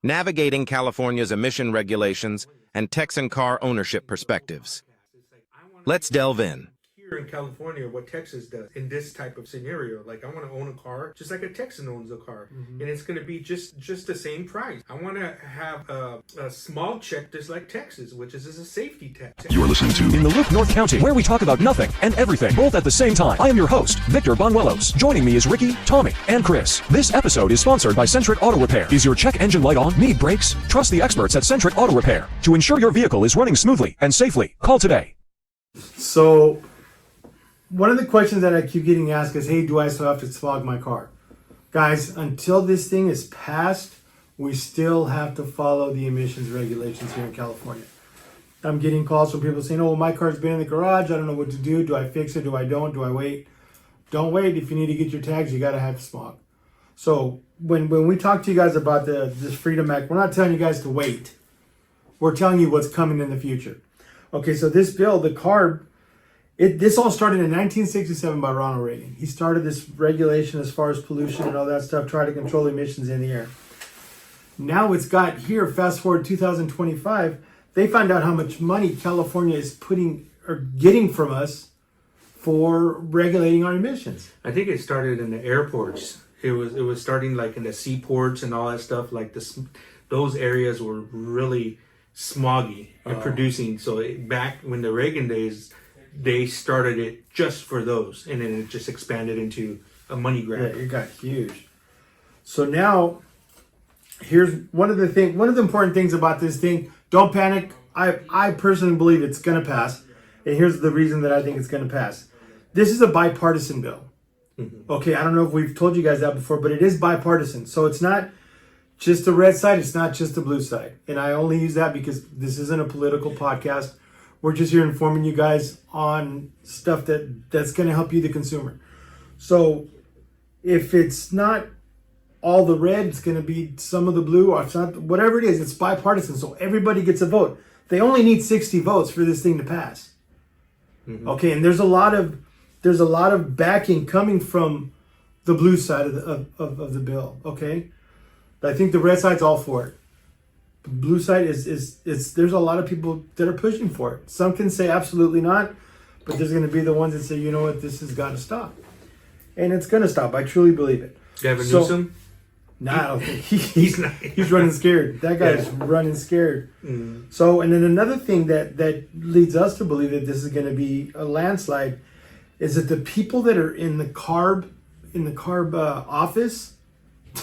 navigating California's emission regulations and Texan car ownership perspectives. Let's delve in. Here in California, what Texas does in this type of scenario, like I want to own a car just like a Texan owns a car, and it's going to be just the same price. I want to have a small check just like Texas, which is a safety tax. You're listening to In the Loop, North County, where we talk about nothing and everything, both at the same time. I am your host, Victor Bonuelos. Joining me is Ricky, Tommy, and Chris. This episode is sponsored by Centric Auto Repair. Is your check engine light on? Need brakes? Trust the experts at Centric Auto Repair to ensure your vehicle is running smoothly and safely. Call today. So, one of the questions that I keep getting asked is, hey, do I still have to smog my car? Guys, until this thing is passed, we still have to follow the emissions regulations here in California. I'm getting calls from people saying, oh, well, my car's been in the garage. I don't know what to do. Do I fix it? Do I don't? Do I wait? Don't wait. If you need to get your tags, you got to have smog. So when we talk to you guys about this Freedom Act, we're not telling you guys to wait. We're telling you what's coming in the future. Okay, so this bill, the CARB, this all started in 1967 by Ronald Reagan. He started this regulation as far as pollution and all that stuff, try to control emissions in the air. Now it's got here, fast forward 2025, they find out how much money California is putting or getting from us for regulating our emissions. I think it started in the airports. It was starting like in the seaports and all that stuff. Like those areas were really smoggy and producing. So back when the Reagan days, they started it just for those, and then it just expanded into a money grab. Yeah, it got huge. So now, here's one of the important things about this thing. Don't panic. I personally believe it's going to pass, and here's the reason that I think it's going to pass. This is a bipartisan bill. Okay, I don't know if we've told you guys that before, but it is bipartisan. So it's not just the red side, it's not just the blue side. And I only use that because this isn't a political podcast. We're just here informing you guys on stuff that's going to help you, the consumer. So if it's not all the red, it's going to be some of the blue, or it's not, whatever it is, it's bipartisan. So everybody gets a vote. They only need 60 votes for this thing to pass. Okay, and there's a lot of backing coming from the blue side of the bill. Okay, but I think the red side's all for it. The blue side is there's a lot of people that are pushing for it. Some can say absolutely not, but there's going to be the ones that say, you know what, this has got to stop. And it's going to stop. I truly believe it. Gavin Newsom? Nah, I don't think he's running scared. That guy's running scared. So, and then another thing that leads us to believe that this is going to be a landslide is that the people that are in the CARB office,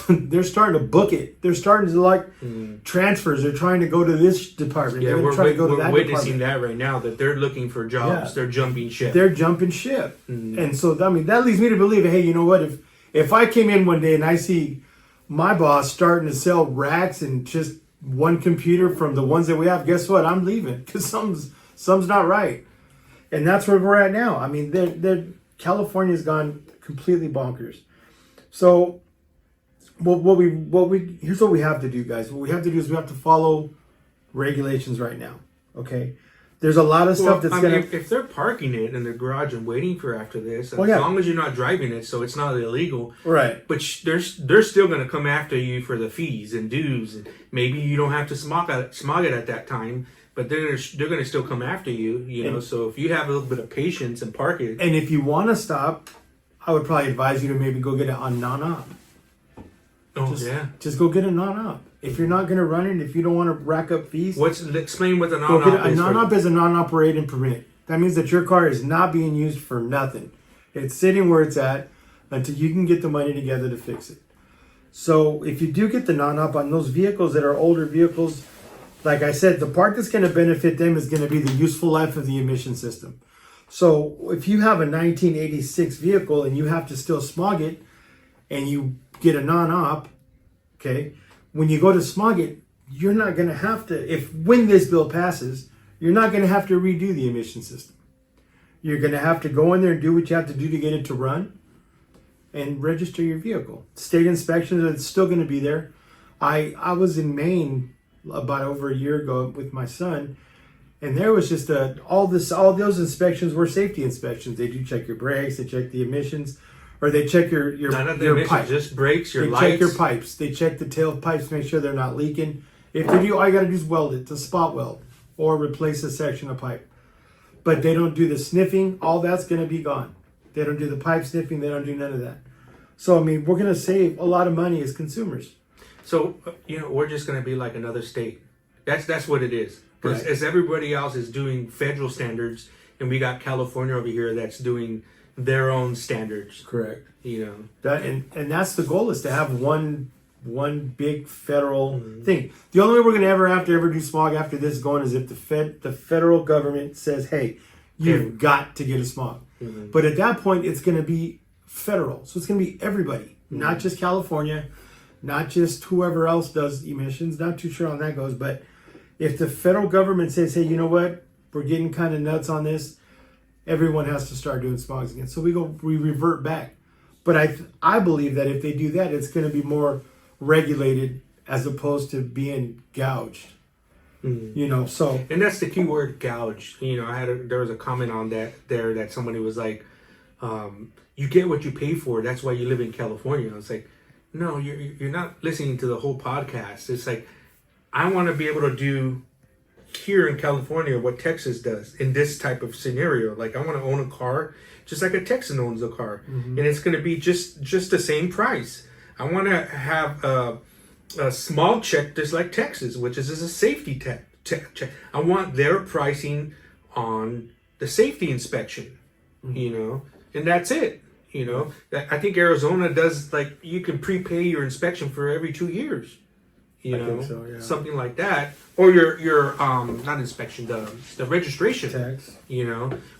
they're starting to book it. They're starting to transfers. They're trying to go to this department. Yeah, we're witnessing that right now, that they're looking for jobs. Yeah. They're jumping ship. They're jumping ship. And so, I mean, that leads me to believe, hey, you know what? If I came in one day and I see my boss starting to sell racks and just one computer from the ones that we have, guess what? I'm leaving because something's not right. And that's where we're at now. I mean, California's gone completely bonkers. So here's what we have to do, guys. What we have to do is we have to follow regulations right now. Okay. There's a lot of stuff that's if they're parking it in their garage and waiting for after this, as long as you're not driving it, so it's not illegal, right? But they're still going to come after you for the fees and dues, and maybe you don't have to smog it at that time, but they're going to still come after you, you know. So if you have a little bit of patience and park it, and if you want to stop, I would probably advise you to maybe go get a non-op. Just go get a non-op. If you're not going to run it, if you don't want to rack up fees, explain what a non-op is. A non-op is a non-operating permit. That means that your car is not being used for nothing. It's sitting where it's at until you can get the money together to fix it. So if you do get the non-op on those vehicles that are older vehicles, like I said, the part that's going to benefit them is going to be the useful life of the emission system. So if you have a 1986 vehicle and you have to still smog it and you get a non-op, okay, when you go to smog it, you're not going to have to, when this bill passes, you're not going to have to redo the emission system. You're going to have to go in there and do what you have to do to get it to run and register your vehicle. State inspections are still going to be there. I was in Maine about over a year ago with my son, and there was just all those inspections were safety inspections. They do check your brakes, they check the emissions, or they check your None of the your emissions, pipe. just brakes, your They lights. check your pipes. They check the tail pipes to make sure they're not leaking. If they do, all you got to do is weld it to spot weld or replace a section of pipe. But they don't do the sniffing. All that's going to be gone. They don't do the pipe sniffing. They don't do none of that. So, I mean, we're going to save a lot of money as consumers. So, we're just going to be like another state. That's what it is. Because Right. as everybody else is doing federal standards, and we got California over here that's doing their own standards. Correct. That And that's the goal, is to have one big federal thing. The only way we're going to ever do smog after this going is if the federal government says, hey, you've got to get a smog. But at that point, it's going to be federal. So it's going to be everybody, not just California, not just whoever else does emissions. Not too sure how that goes. But if the federal government says, hey, you know what, we're getting kind of nuts on this, everyone has to start doing smogs again. So we revert back. But I believe that if they do that, it's going to be more regulated as opposed to being gouged. So. And that's the key word, gouge. There was a comment on that somebody was like, you get what you pay for. That's why you live in California. I was like, no, you're not listening to the whole podcast. It's like, I want to be able to do here in California what Texas does in this type of scenario. Like, I want to own a car just like a Texan owns a car, and it's going to be just the same price. I want to have a small check just like Texas, which is a safety check. I want their pricing on the safety inspection, and that's it. I think Arizona does, like, you can prepay your inspection for every 2 years. I think so, yeah. Something like that, or your not inspection, the registration Tax.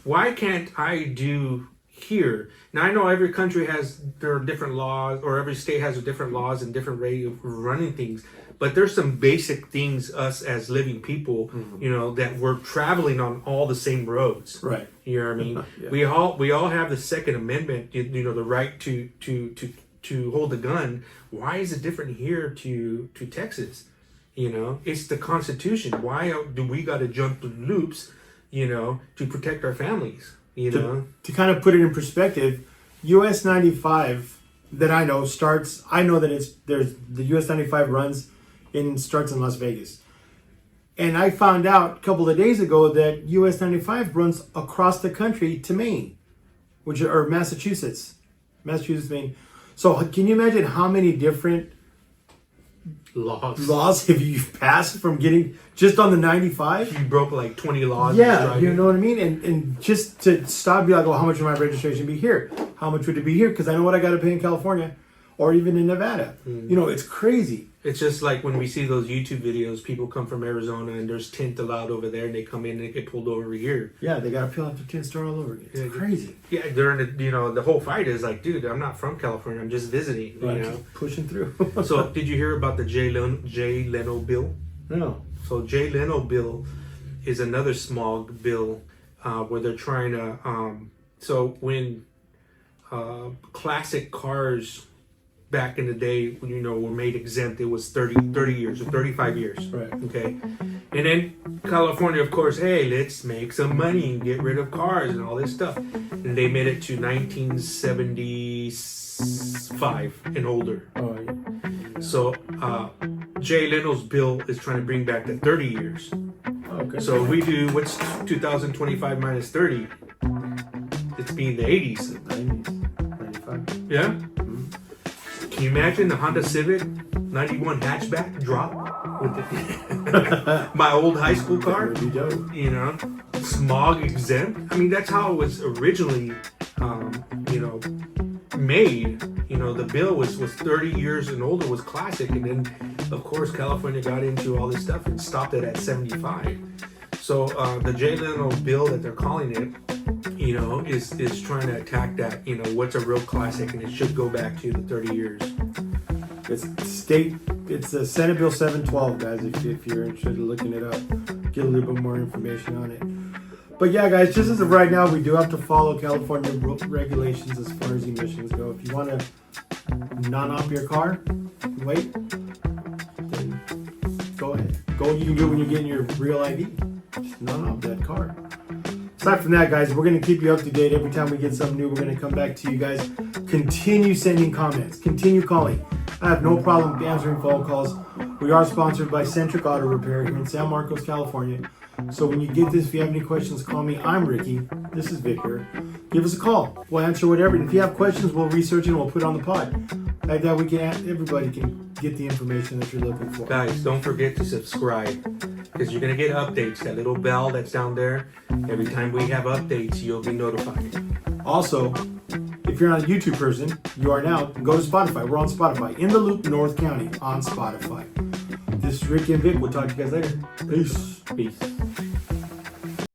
Why can't I do here? Now, I know every country has their different laws, or every state has different laws and different way of running things, but there's some basic things us as living people, that we're traveling on all the same roads. Right. You know what I mean? Yeah. We all have the Second Amendment, the right to hold a gun. Why is it different here to Texas? It's the Constitution. Why do we got to jump through loops, to protect our families? To kind of put it in perspective, US 95 that I know that the US 95 starts in Las Vegas. And I found out a couple of days ago that US 95 runs across the country to Maine, or Massachusetts, Maine. So can you imagine how many different laws have you passed from getting just on the 95? You broke like 20 laws. Yeah, you know what I mean? And just to stop, be like, well, how much would my registration be here? How much would it be here? Because I know what I got to pay in California or even in Nevada. It's crazy. It's just like when we see those YouTube videos, people come from Arizona and there's tint allowed over there, and they come in and they get pulled over here. Yeah, they got to peel off the tint store all over again. It's crazy. Yeah, during the whole fight is like, dude, I'm not from California. I'm just visiting. Right, just pushing through. So, did you hear about the Jay Leno Bill? No. So, Jay Leno Bill is another smog bill where they're trying to. So when classic cars back in the day, were made exempt, it was 30 years or 35 years. Right. Okay. And then California, of course, hey, let's make some money and get rid of cars and all this stuff. And they made it to 1975 and older. Oh, yeah. So Jay Leno's bill is trying to bring back the 30 years. Okay. So if we do, what's 2025 minus 30? It's being the 80s. 90s, 95. Yeah? Can you imagine the Honda Civic 91 hatchback drop with my old high school car? That would be dope. Smog exempt. I mean, that's how it was originally, made. The bill was 30 years and older was classic, and then of course California got into all this stuff and stopped it at 75. So the Jay Leno bill that they're calling it, is trying to attack that. What's a real classic, and it should go back to the 30 years. It's the Senate Bill 712, guys, if you're interested in looking it up. Get a little bit more information on it. But yeah, guys, just as of right now, we do have to follow California regulations as far as emissions go. If you want to non-op your car, wait, then go ahead. You can do it when you're getting your real ID. Just non-op that car. Aside from that, guys, we're going to keep you up to date. Every time we get something new, we're going to come back to you guys. Continue sending comments. Continue calling. I have no problem answering phone calls. We are sponsored by Centric Auto Repair here in San Marcos, California. So when you get this, if you have any questions, call me. I'm Ricky. This is Victor. Give us a call. We'll answer whatever. And if you have questions, we'll research it and we'll put it on the pod. Like that, everybody can get the information that you're looking for. Guys, don't forget to subscribe because you're going to get updates. That little bell that's down there. Every time we have updates, you'll be notified. Also, if you're not a YouTube person, you are now. Go to Spotify. We're on Spotify. In the Loop, North County on Spotify. This is Ricky and Vic. We'll talk to you guys later. Peace. Peace.